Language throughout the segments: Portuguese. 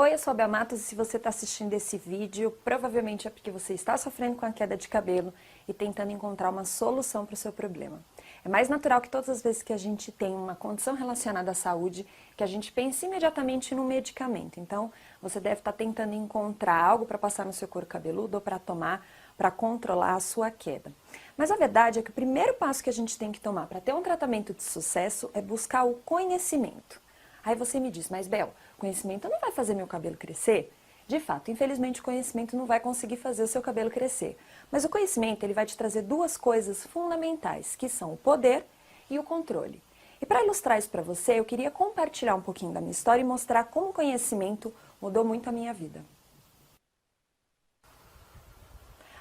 Oi, eu sou a Bel Matos e se você está assistindo esse vídeo, provavelmente é porque você está sofrendo com a queda de cabelo e tentando encontrar uma solução para o seu problema. É mais natural que todas as vezes que a gente tem uma condição relacionada à saúde, que a gente pense imediatamente no medicamento. Então, você deve estar tentando encontrar algo para passar no seu couro cabeludo ou para tomar, para controlar a sua queda. Mas a verdade é que o primeiro passo que a gente tem que tomar para ter um tratamento de sucesso é buscar o conhecimento. Aí você me diz, mas Bel, conhecimento não vai fazer meu cabelo crescer? De fato, infelizmente o conhecimento não vai conseguir fazer o seu cabelo crescer. Mas o conhecimento ele vai te trazer duas coisas fundamentais, que são o poder e o controle. E para ilustrar isso para você, eu queria compartilhar um pouquinho da minha história e mostrar como o conhecimento mudou muito a minha vida.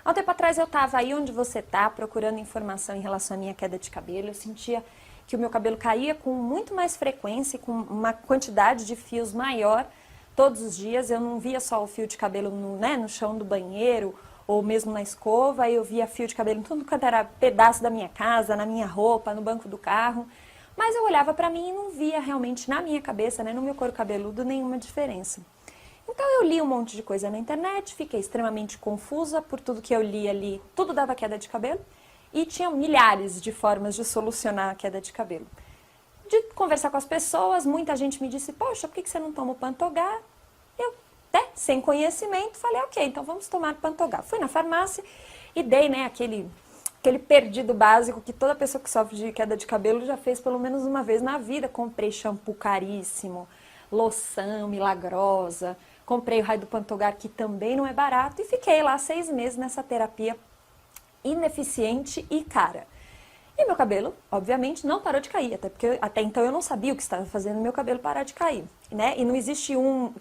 Há um tempo atrás eu estava aí onde você está, procurando informação em relação à minha queda de cabelo. Eu sentia que o meu cabelo caía com muito mais frequência, com uma quantidade de fios maior todos os dias. Eu não via só o fio de cabelo no chão do banheiro ou mesmo na escova, eu via fio de cabelo em tudo quanto era pedaço da minha casa, na minha roupa, no banco do carro. Mas eu olhava para mim e não via realmente na minha cabeça, no meu couro cabeludo, nenhuma diferença. Então eu li um monte de coisa na internet, fiquei extremamente confusa por tudo que eu li ali, tudo dava queda de cabelo. E tinha milhares de formas de solucionar a queda de cabelo. De conversar com as pessoas, muita gente me disse, poxa, por que você não toma o Pantogá? Eu, sem conhecimento, falei, ok, então vamos tomar Pantogá. Fui na farmácia e dei aquele perdido básico que toda pessoa que sofre de queda de cabelo já fez pelo menos uma vez na vida. Comprei shampoo caríssimo, loção milagrosa, comprei o raio do Pantogá, que também não é barato, e fiquei lá 6 meses nessa terapia ineficiente e cara. E meu cabelo, obviamente, não parou de cair, até porque até então eu não sabia o que estava fazendo meu cabelo parar de cair, E não existe um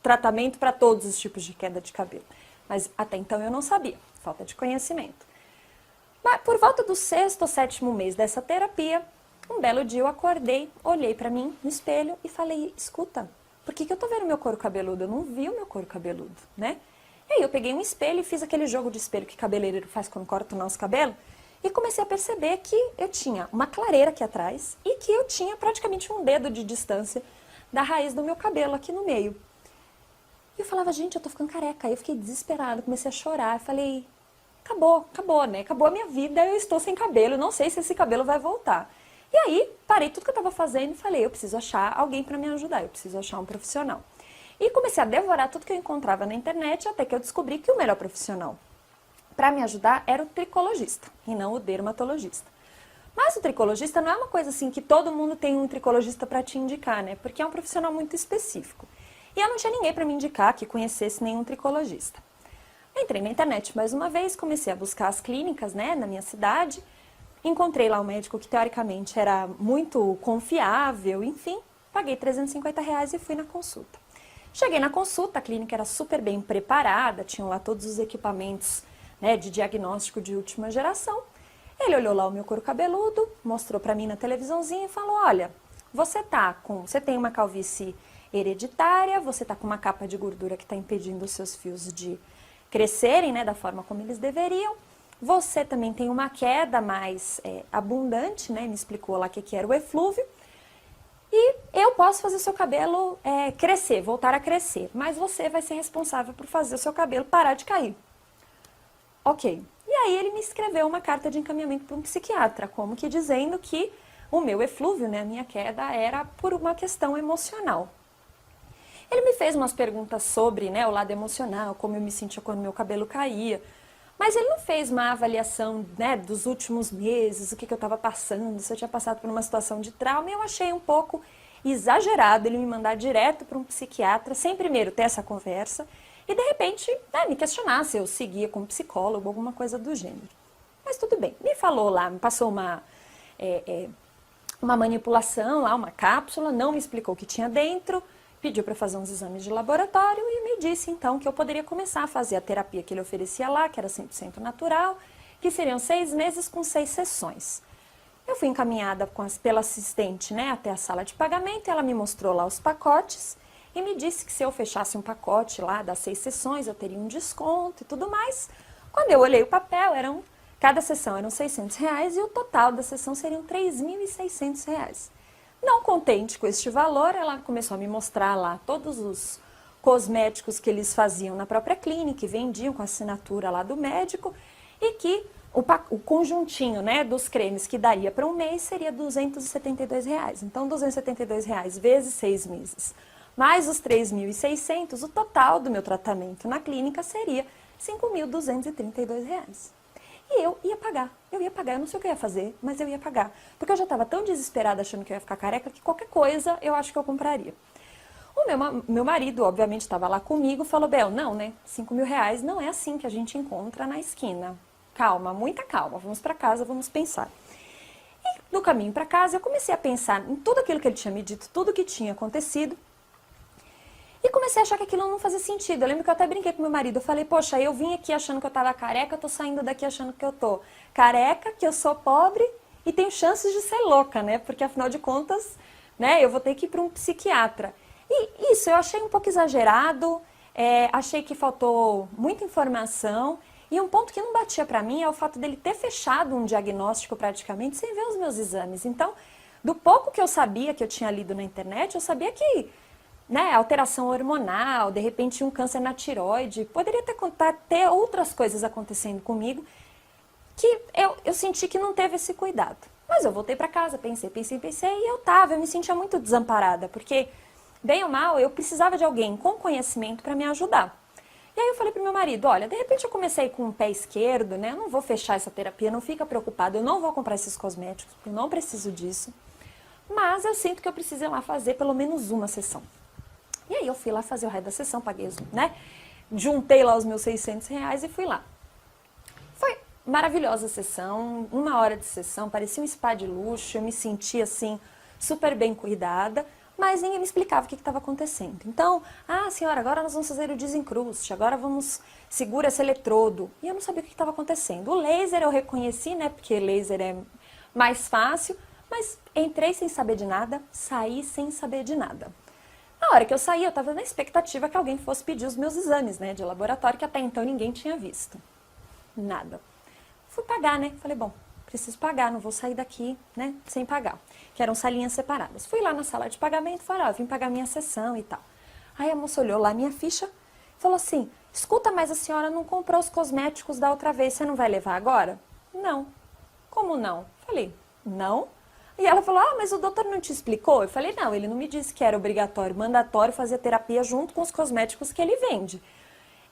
tratamento para todos os tipos de queda de cabelo. Mas até então eu não sabia, falta de conhecimento. Mas por volta do 6º ou 7º mês dessa terapia, um belo dia eu acordei, olhei para mim no espelho e falei, escuta, por que eu tô vendo meu couro cabeludo? Eu não vi o meu couro cabeludo, E aí eu peguei um espelho e fiz aquele jogo de espelho que cabeleireiro faz quando corta o nosso cabelo e comecei a perceber que eu tinha uma clareira aqui atrás e que eu tinha praticamente um dedo de distância da raiz do meu cabelo aqui no meio. E eu falava, gente, eu tô ficando careca. Aí eu fiquei desesperada, comecei a chorar. Falei, acabou, Acabou a minha vida, eu estou sem cabelo, não sei se esse cabelo vai voltar. E aí parei tudo que eu estava fazendo e falei, eu preciso achar alguém para me ajudar, eu preciso achar um profissional. E comecei a devorar tudo que eu encontrava na internet, até que eu descobri que o melhor profissional para me ajudar era o tricologista, e não o dermatologista. Mas o tricologista não é uma coisa assim que todo mundo tem um tricologista para te indicar, Porque é um profissional muito específico. E eu não tinha ninguém para me indicar que conhecesse nenhum tricologista. Entrei na internet mais uma vez, comecei a buscar as clínicas, na minha cidade. Encontrei lá um médico que teoricamente era muito confiável, enfim, paguei R$350 e fui na consulta. Cheguei na consulta, a clínica era super bem preparada, tinham lá todos os equipamentos de diagnóstico de última geração. Ele olhou lá o meu couro cabeludo, mostrou para mim na televisãozinha e falou, olha, você tem uma calvície hereditária, você tá com uma capa de gordura que está impedindo os seus fios de crescerem, da forma como eles deveriam. Você também tem uma queda mais abundante, Me explicou lá o que era o eflúvio. E eu posso fazer o seu cabelo crescer, voltar a crescer, mas você vai ser responsável por fazer o seu cabelo parar de cair. Ok. E aí ele me escreveu uma carta de encaminhamento para um psiquiatra, como que dizendo que o meu eflúvio, a minha queda, era por uma questão emocional. Ele me fez umas perguntas sobre o lado emocional, como eu me sentia quando meu cabelo caía, mas ele não fez uma avaliação dos últimos meses, o que eu estava passando, se eu tinha passado por uma situação de trauma, e eu achei um pouco exagerado ele me mandar direto para um psiquiatra, sem primeiro ter essa conversa, e de repente me questionar se eu seguia como psicólogo, alguma coisa do gênero. Mas tudo bem, me falou lá, me passou uma manipulação lá, uma cápsula, não me explicou o que tinha dentro, pediu para fazer uns exames de laboratório e me disse então que eu poderia começar a fazer a terapia que ele oferecia lá, que era 100% natural, que seriam 6 meses com 6 sessões. Eu fui encaminhada pela assistente até a sala de pagamento, ela me mostrou lá os pacotes e me disse que se eu fechasse um pacote lá das 6 sessões eu teria um desconto e tudo mais. Quando eu olhei o papel, cada sessão eram R$600 e o total da sessão seriam R$3.600. Não contente com este valor, ela começou a me mostrar lá todos cosméticos que eles faziam na própria clínica e vendiam com a assinatura lá do médico, e que o conjuntinho, né, dos cremes que daria para um mês seria R$ 272. Então, R$ 272 vezes 6 meses, mais os 3.600, o total do meu tratamento na clínica seria R$ 5.232. E eu ia pagar, eu não sei o que eu ia fazer, mas eu ia pagar. Porque eu já estava tão desesperada achando que eu ia ficar careca, que qualquer coisa eu acho que eu compraria. O meu marido, obviamente, estava lá comigo, falou, Bel, não, né, R$ 5.000 não é assim que a gente encontra na esquina. Calma, muita calma, vamos para casa, vamos pensar. E no caminho para casa eu comecei a pensar em tudo aquilo que ele tinha me dito, tudo que tinha acontecido, e comecei a achar que aquilo não fazia sentido. Eu lembro que eu até brinquei com meu marido, eu falei, poxa, eu vim aqui achando que eu estava careca, eu tô saindo daqui achando que eu tô careca, que eu sou pobre e tenho chances de ser louca, né, porque afinal de contas, né, eu vou ter que ir para um psiquiatra. E isso eu achei um pouco exagerado, achei que faltou muita informação. E um ponto que não batia para mim é o fato dele ter fechado um diagnóstico praticamente sem ver os meus exames. Então, do pouco que eu sabia, que eu tinha lido na internet, eu sabia que, né, alteração hormonal, de repente um câncer na tireoide, poderia ter outras coisas acontecendo comigo, que eu senti que não teve esse cuidado. Mas eu voltei para casa, pensei, e eu me sentia muito desamparada, porque, bem ou mal, eu precisava de alguém com conhecimento para me ajudar. E aí eu falei pro meu marido, olha, de repente eu comecei com o pé esquerdo, né? Eu não vou fechar essa terapia, não fica preocupado, eu não vou comprar esses cosméticos, porque eu não preciso disso. Mas eu sinto que eu preciso ir lá fazer pelo menos uma sessão. E aí eu fui lá fazer o resto da sessão, paguei, né? Juntei lá os meus R$ 600 e fui lá. Foi maravilhosa a sessão, 1 hora de sessão, parecia um spa de luxo, eu me senti assim, super bem cuidada. Mas ninguém me explicava o que estava acontecendo. Então, senhora, agora nós vamos fazer o desencruste, agora segura esse eletrodo. E eu não sabia o que estava acontecendo. O laser eu reconheci, né, porque laser é mais fácil, mas entrei sem saber de nada, saí sem saber de nada. Na hora que eu saí, eu estava na expectativa que alguém fosse pedir os meus exames, né, de laboratório, que até então ninguém tinha visto. Nada. Fui pagar, né, falei, bom, preciso pagar, não vou sair daqui, né, sem pagar. Que eram salinhas separadas. Fui lá na sala de pagamento, falei, vim pagar minha sessão e tal. Aí a moça olhou lá minha ficha, falou assim, escuta, mas a senhora não comprou os cosméticos da outra vez, você não vai levar agora? Não. Como não? Falei, não. E ela falou, mas o doutor não te explicou? Eu falei, não, ele não me disse que era obrigatório, mandatório fazer terapia junto com os cosméticos que ele vende.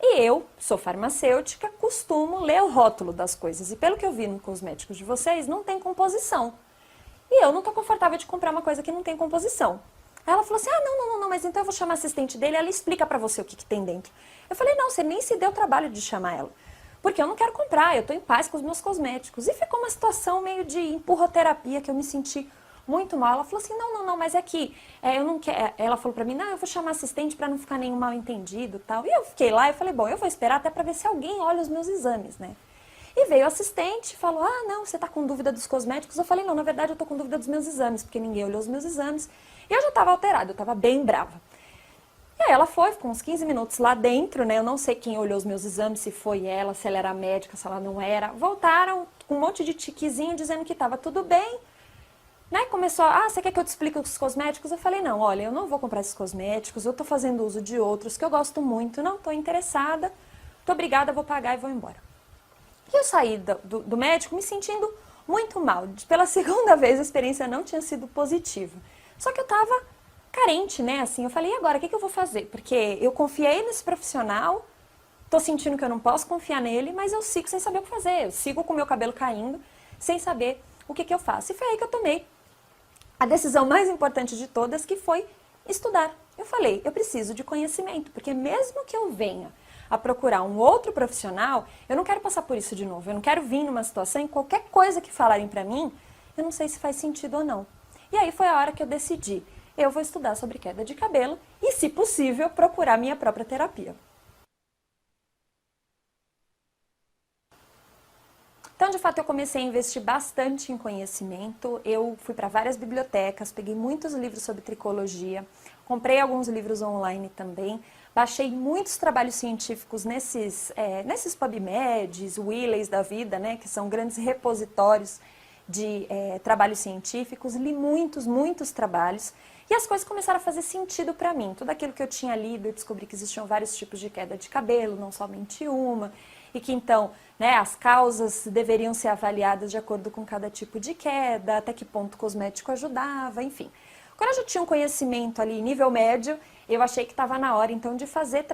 E eu, sou farmacêutica, costumo ler o rótulo das coisas. E pelo que eu vi no cosméticos de vocês, não tem composição. E eu não tô confortável de comprar uma coisa que não tem composição. Aí ela falou assim, não, mas então eu vou chamar a assistente dele, ela explica pra você o que tem dentro. Eu falei, não, você nem se deu o trabalho de chamar ela. Porque eu não quero comprar, eu tô em paz com os meus cosméticos. E ficou uma situação meio de empurroterapia, que eu me senti muito mal. Ela falou assim, não, mas é que eu não quero... Ela falou pra mim, não, eu vou chamar a assistente pra não ficar nenhum mal entendido e tal. E eu fiquei lá e falei, bom, eu vou esperar até pra ver se alguém olha os meus exames, né? E veio o assistente e falou, não, você tá com dúvida dos cosméticos? Eu falei, não, na verdade eu tô com dúvida dos meus exames, porque ninguém olhou os meus exames. E eu já tava alterada, eu tava bem brava. E aí ela ficou uns 15 minutos lá dentro, né? Eu não sei quem olhou os meus exames, se foi ela, se ela era médica, se ela não era. Voltaram com um monte de tiquezinho dizendo que tava tudo bem. Né? Começou, você quer que eu te explique os cosméticos? Eu falei, não, olha, eu não vou comprar esses cosméticos, eu tô fazendo uso de outros que eu gosto muito, não tô interessada, tô obrigada, vou pagar e vou embora. E eu saí do médico me sentindo muito mal. Pela segunda vez a experiência não tinha sido positiva. Só que eu tava carente, né? Assim, eu falei, e agora, o que eu vou fazer? Porque eu confiei nesse profissional, tô sentindo que eu não posso confiar nele, mas eu sigo sem saber o que fazer. Eu sigo com o meu cabelo caindo, sem saber o que eu faço. E foi aí que eu tomei a decisão mais importante de todas, que foi estudar. Eu falei, eu preciso de conhecimento, porque mesmo que eu venha a procurar um outro profissional, eu não quero passar por isso de novo. Eu não quero vir numa situação em qualquer coisa que falarem pra mim, eu não sei se faz sentido ou não. E aí foi a hora que eu decidi, eu vou estudar sobre queda de cabelo e, se possível, procurar minha própria terapia. Então, de fato, eu comecei a investir bastante em conhecimento. Eu fui para várias bibliotecas, peguei muitos livros sobre tricologia, comprei alguns livros online também, baixei muitos trabalhos científicos nesses PubMeds, Willeys da vida, né, que são grandes repositórios de trabalhos científicos, li muitos trabalhos. E as coisas começaram a fazer sentido para mim. Tudo aquilo que eu tinha lido, eu descobri que existiam vários tipos de queda de cabelo, não somente uma, e que então, né, as causas deveriam ser avaliadas de acordo com cada tipo de queda, até que ponto o cosmético ajudava, enfim. Quando eu já tinha um conhecimento ali, nível médio, eu achei que estava na hora então de fazer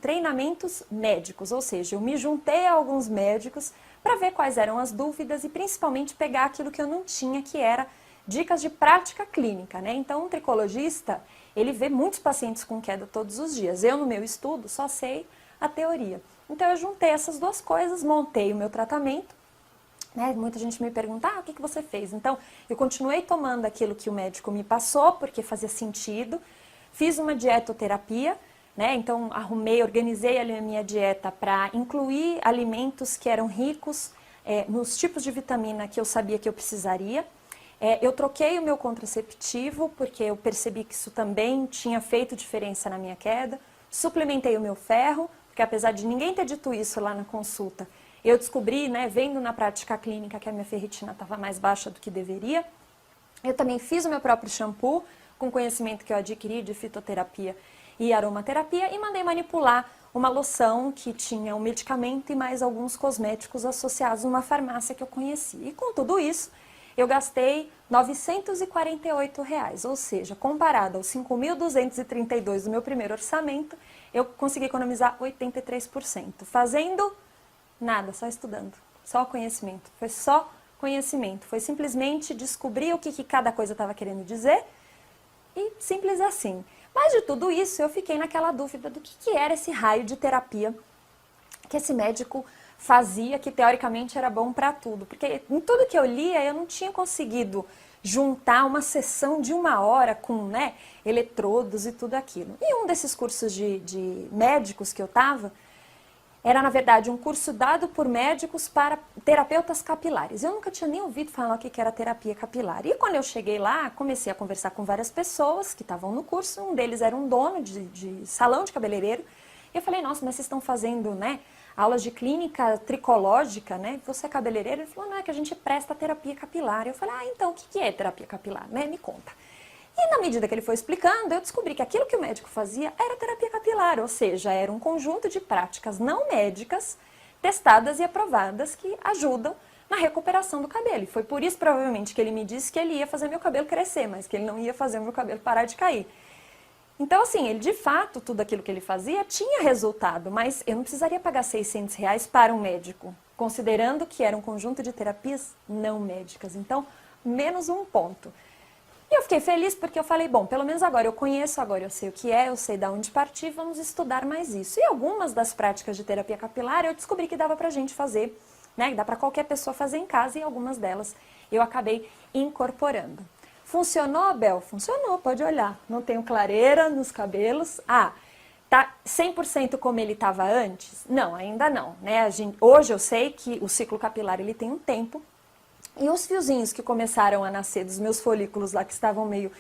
treinamentos médicos, ou seja, eu me juntei a alguns médicos para ver quais eram as dúvidas e principalmente pegar aquilo que eu não tinha, que era dicas de prática clínica, né? Então, um tricologista, ele vê muitos pacientes com queda todos os dias. Eu, no meu estudo, só sei a teoria. Então, eu juntei essas duas coisas, montei o meu tratamento, né? Muita gente me pergunta, o que você fez? Então, eu continuei tomando aquilo que o médico me passou, porque fazia sentido. Fiz uma dietoterapia, né? Então, organizei a minha dieta para incluir alimentos que eram ricos nos tipos de vitamina que eu sabia que eu precisaria. Eu troquei o meu contraceptivo, porque eu percebi que isso também tinha feito diferença na minha queda. Suplementei o meu ferro, porque apesar de ninguém ter dito isso lá na consulta, eu descobri, né, vendo na prática clínica, que a minha ferritina estava mais baixa do que deveria. Eu também fiz o meu próprio shampoo, com conhecimento que eu adquiri de fitoterapia e aromaterapia, e mandei manipular uma loção que tinha um medicamento e mais alguns cosméticos associados numa farmácia que eu conheci. E com tudo isso, eu gastei R$ 948, ou seja, comparado aos 5.232 do meu primeiro orçamento, eu consegui economizar 83%, fazendo nada, só estudando, só conhecimento. Foi só conhecimento, foi simplesmente descobrir o que cada coisa estava querendo dizer e simples assim. Mas de tudo isso, eu fiquei naquela dúvida do que era esse raio de terapia que esse médico fazia, que teoricamente era bom para tudo. Porque em tudo que eu lia, eu não tinha conseguido juntar uma sessão de 1 hora com, né, eletrodos e tudo aquilo. E um desses cursos de médicos que eu estava, era na verdade um curso dado por médicos para terapeutas capilares. Eu nunca tinha nem ouvido falar o que era terapia capilar. E quando eu cheguei lá, comecei a conversar com várias pessoas que estavam no curso. Um deles era um dono de salão de cabeleireiro. E eu falei, nossa, mas vocês estão fazendo, né, aulas de clínica tricológica, né? Você é cabeleireiro? Ele falou, não, é que a gente presta terapia capilar. Eu falei, então, o que é terapia capilar, né? Me conta. E na medida que ele foi explicando, eu descobri que aquilo que o médico fazia era terapia capilar, ou seja, era um conjunto de práticas não médicas, testadas e aprovadas, que ajudam na recuperação do cabelo. E foi por isso, provavelmente, que ele me disse que ele ia fazer meu cabelo crescer, mas que ele não ia fazer meu cabelo parar de cair. Então, assim, ele de fato, tudo aquilo que ele fazia tinha resultado, mas eu não precisaria pagar R$ 600 para um médico, considerando que era um conjunto de terapias não médicas. Então, menos um ponto. E eu fiquei feliz porque eu falei, bom, pelo menos agora eu conheço, agora eu sei o que é, eu sei de onde partir, vamos estudar mais isso. E algumas das práticas de terapia capilar eu descobri que dava pra gente fazer, né, que dá pra qualquer pessoa fazer em casa, e algumas delas eu acabei incorporando. Funcionou, Bel? Funcionou, pode olhar. Não tenho clareira nos cabelos. Tá 100% como ele estava antes? Não, ainda não, né? Hoje eu sei que o ciclo capilar ele tem um tempo. E os fiozinhos que começaram a nascer dos meus folículos lá, que estavam meio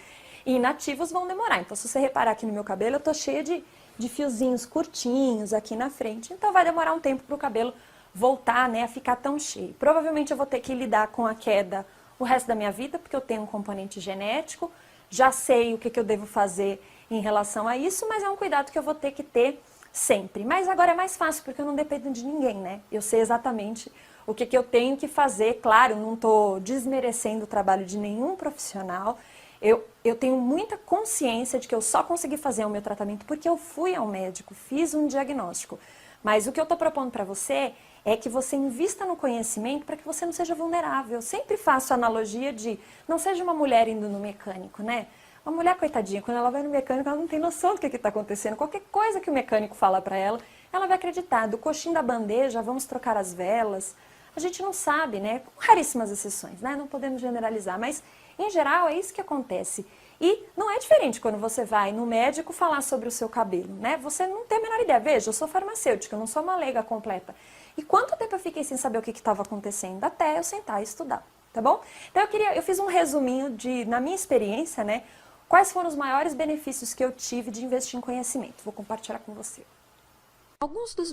inativos, vão demorar. Então, se você reparar aqui no meu cabelo, eu tô cheia de fiozinhos curtinhos aqui na frente. Então, vai demorar um tempo para o cabelo voltar, né, a ficar tão cheio. Provavelmente eu vou ter que lidar com a queda o resto da minha vida, porque eu tenho um componente genético, já sei o que eu devo fazer em relação a isso, mas é um cuidado que eu vou ter que ter sempre. Mas agora é mais fácil, porque eu não dependo de ninguém, né? Eu sei exatamente o que eu tenho que fazer. Claro, não estou desmerecendo o trabalho de nenhum profissional. Eu tenho muita consciência de que eu só consegui fazer o meu tratamento porque eu fui ao médico, fiz um diagnóstico. Mas o que eu estou propondo para você é que você invista no conhecimento para que você não seja vulnerável. Eu sempre faço a analogia de não seja uma mulher indo no mecânico, né? Uma mulher, coitadinha, quando ela vai no mecânico, ela não tem noção do que está acontecendo. Qualquer coisa que o mecânico fala para ela, ela vai acreditar. Do coxinho da bandeja, vamos trocar as velas. A gente não sabe, né? Com raríssimas exceções, né? Não podemos generalizar, mas em geral é isso que acontece. E não é diferente quando você vai no médico falar sobre o seu cabelo, né? Você não tem a menor ideia. Veja, eu sou farmacêutica, eu não sou uma leiga completa. E quanto tempo eu fiquei sem saber o que estava acontecendo? Até eu sentar e estudar, tá bom? Então eu fiz um resuminho na minha experiência, né? Quais foram os maiores benefícios que eu tive de investir em conhecimento. Vou compartilhar com você. Alguns dos benefícios